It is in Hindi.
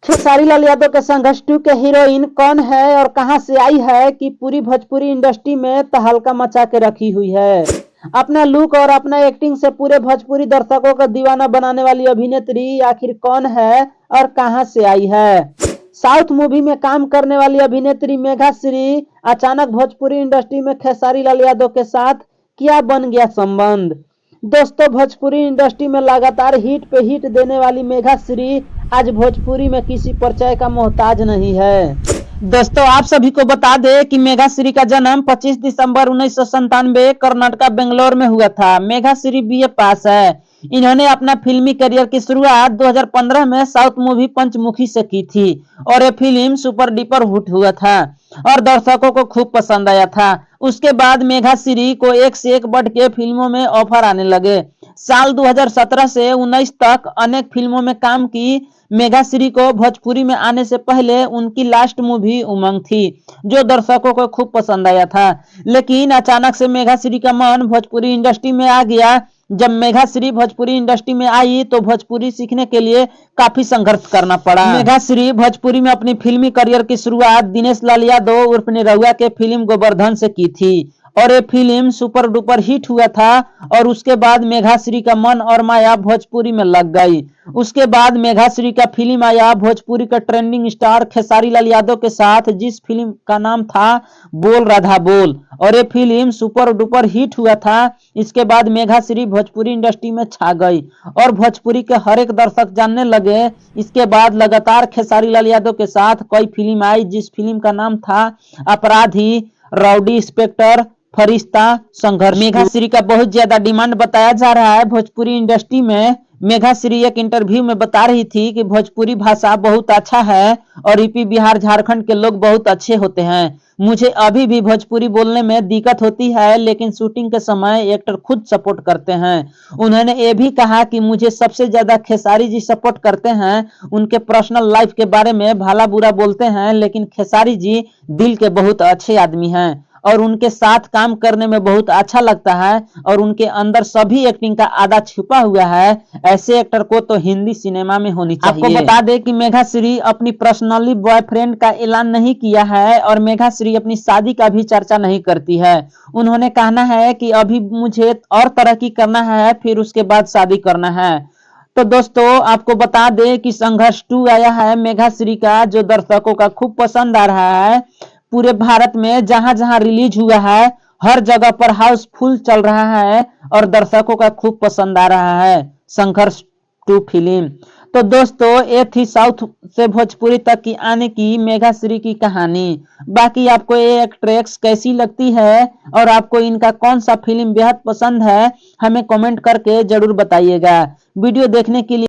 खेसारी लाल यादव के संघर्ष 2 के हीरोइन कौन है और कहां से आई है कि पूरी भोजपुरी इंडस्ट्री में तहलका मचा के रखी हुई है। अपना लुक और अपना एक्टिंग से पूरे भोजपुरी दर्शकों का दीवाना बनाने वाली अभिनेत्री आखिर कौन है और कहां से आई है। साउथ मूवी में काम करने वाली अभिनेत्री मेघाश्री अचानक भोजपुरी इंडस्ट्री में खेसारी लाल यादव के साथ क्या बन गया संबंध। दोस्तों, भोजपुरी इंडस्ट्री में लगातार हिट पे हिट देने वाली मेघाश्री आज भोजपुरी में किसी परिचय का मोहताज नहीं है। दोस्तों, आप सभी को बता दें कि मेघाश्री का जन्म 25 दिसंबर 1997 कर्नाटक बेंगलोर में हुआ था। मेघाश्री बीए पास है। इन्होंने अपना फिल्मी करियर की शुरुआत 2015 में साउथ मूवी पंचमुखी से की थी और ये फिल्म सुपर डुपर हिट हुआ था और दर्शकों को खूब पसंद आया था। उसके बाद मेघाश्री को एक से एक बढ़ के फिल्मों में ऑफर आने लगे। साल 2017 से 19 तक अनेक फिल्मों में काम की। मेघाश्री को भोजपुरी में आने से पहले उनकी लास्ट मूवी उमंग थी, जो दर्शकों को खूब पसंद आया था। लेकिन अचानक से मेघाश्री का मन भोजपुरी इंडस्ट्री में आ गया। जब मेघाश्री भोजपुरी इंडस्ट्री में आई तो भोजपुरी सीखने के लिए काफी संघर्ष करना पड़ा। मेघाश्री भोजपुरी में अपनी फिल्मी करियर की शुरुआत दिनेश लाल यादव उर्फ निरहुआ के फिल्म गोवर्धन से की थी और ये फिल्म सुपर डुपर हिट हुआ था और उसके बाद मेघाश्री का मन और माया भोजपुरी में लग गई। उसके बाद मेघाश्री का फिल्म आया भोजपुरी का ट्रेंडिंग स्टार खेसारी लाल यादव के साथ, जिस फिल्म का नाम था बोल राधा बोल और ये फिल्म सुपर डुपर हिट हुआ था। इसके बाद मेघाश्री भोजपुरी इंडस्ट्री में छा गई और भोजपुरी के हर एक दर्शक जानने लगे। इसके बाद लगातार खेसारी लाल यादव के साथ कई फिल्म आई, जिस फिल्म का नाम था अपराधी, राउडी इंस्पेक्टर, फरिश्ता, संघर्ष। मेघाश्री का बहुत ज्यादा डिमांड बताया जा रहा है भोजपुरी इंडस्ट्री में। मेघाश्री एक इंटरव्यू में बता रही थी कि भोजपुरी भाषा बहुत अच्छा है और यूपी बिहार झारखंड के लोग बहुत अच्छे होते हैं। मुझे अभी भी भोजपुरी बोलने में दिक्कत होती है, लेकिन शूटिंग के समय एक्टर खुद सपोर्ट करते हैं। उन्होंने ये भी कहा कि मुझे सबसे ज्यादा खेसारी जी सपोर्ट करते हैं। उनके पर्सनल लाइफ के बारे में भला बुरा बोलते हैं, लेकिन खेसारी जी दिल के बहुत अच्छे आदमी हैं और उनके साथ काम करने में बहुत अच्छा लगता है और उनके अंदर सभी एक्टिंग का आधा छुपा हुआ है। ऐसे एक्टर को तो हिंदी सिनेमा में होनी चाहिए। आपको बता दें कि मेघाश्री अपनी पर्सनली बॉयफ्रेंड का ऐलान नहीं किया है और मेघाश्री अपनी शादी का भी चर्चा नहीं करती है। उन्होंने कहना है कि अभी मुझे और तरक्की करना है, फिर उसके बाद शादी करना है। तो दोस्तों, आपको बता दें कि संघर्ष 2 आया है मेघाश्री का, जो दर्शकों का खूब पसंद आ रहा है। पूरे भारत में जहां जहां रिलीज हुआ है हर जगह पर हाउसफुल चल रहा है और दर्शकों का खूब पसंद आ रहा है संघर्ष 2 फिल्म। तो दोस्तों, ये थी साउथ से भोजपुरी तक की आने की मेघाश्री की कहानी। बाकी आपको ये एक्ट्रेस कैसी लगती है और आपको इनका कौन सा फिल्म बेहद पसंद है, हमें कमेंट करके जरूर बताइएगा। वीडियो देखने के लिए